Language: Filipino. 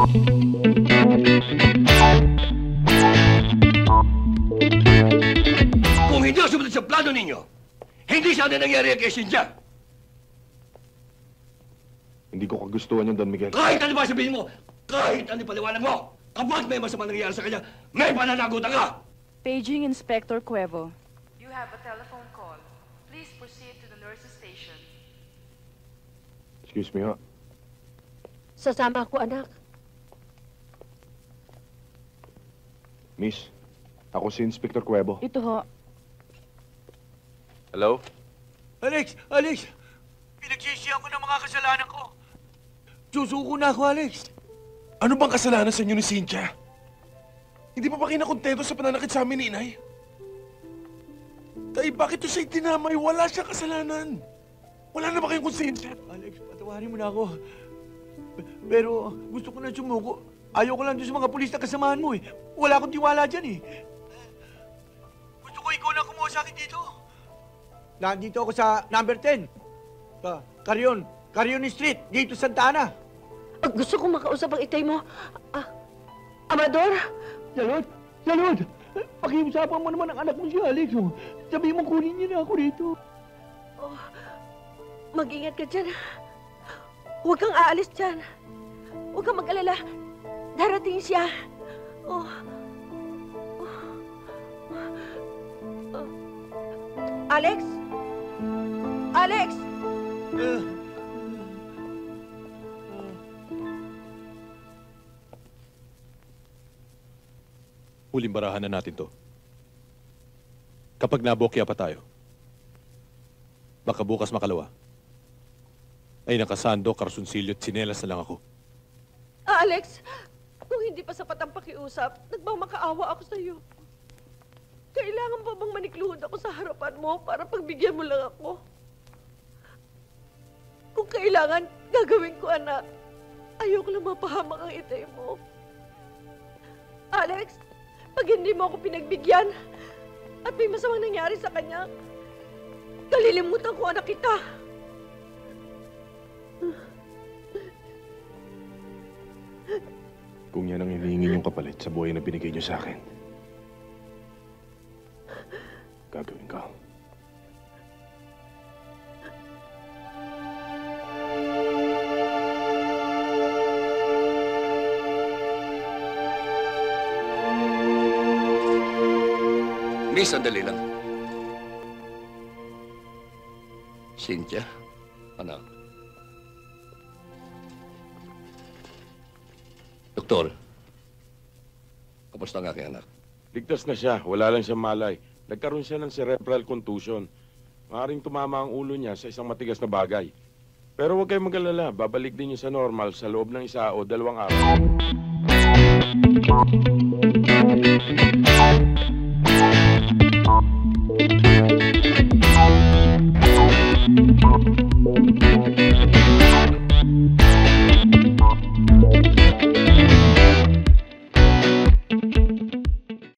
Kung hindi ako sumunod sa plano ninyo, hindi sana nangyari kay Cynthia. Hindi ko kagustuhan yung Don Miguel. Kahit ano ba sabihin mo, kahit ano paliwanag mo, kapag may masama nangyayari sa kanya, may pananagutan ka! Paging Inspector Cuevo. You have a telephone call. Please proceed to the nurse's station. Excuse me, ho. Sasama ako, anak. Miss, ako si Inspector Cuevo. Ito ho. Hello? Alex! Alex! Pinagsisihan ko ng mga kasalanan ko. Susuko na ako, Alex. Ano bang kasalanan sa inyo ni Cynthia? Hindi pa ba kayo nakontento sa pananakit sa amin ni Inay? Tay, bakit to siya dinamay? Wala siyang kasalanan. Wala na ba kayong konsensya? Alex, patawarin mo na ako. Pero gusto ko na sumuko. Ayoko lang doon sa mga pulis na kasamahan mo eh. Wala akong tiwala dyan eh. Gusto ko ikaw na kumuha sa akin dito. Nandito ako sa number 10. Carrion Street, dito Santa Ana. Gusto kong makausap ang itay mo. Amador? Salud! Pakiusapan mo naman ang anak mo si Alex. Oh. Sabi mo kunin niya na ako rito. Oh, mag-ingat ka dyan. Huwag kang aalis dyan. Huwag kang mag-alala. Darating siya. Oh. Alex? Alex! Huling barahan na natin to. Kapag nabokya pa tayo, baka bukas makalawa, ay nakasando, karsunsilyo at sinelas na lang ako. Alex, kung hindi pa sapat ang pakiusap, nagmamakaawa ako sa iyo. Kailangan pa bang manikluhod ako sa harapan mo para pagbigyan mo lang ako? Kung kailangan, gagawin ko, anak. Ayoko lang mapahamak ang itay mo. Alex, pag hindi mo ako pinagbigyan at may masamang nangyari sa kanya, kalilimutan ko anak kita. Kung yan ang hinihingi niyong kapalit sa buhay na binigay niyo sa akin, gagawin ko. Miss, sandali lang. Cynthia, anak. Doktor, kamusta ang aking anak? Ligtas na siya. Wala lang siyang malay. Nagkaroon siya ng cerebral contusion. Maaaring tumama ang ulo niya sa isang matigas na bagay. Pero huwag kayong mag-alala. Babalik din niya sa normal sa loob ng 1 o 2 araw.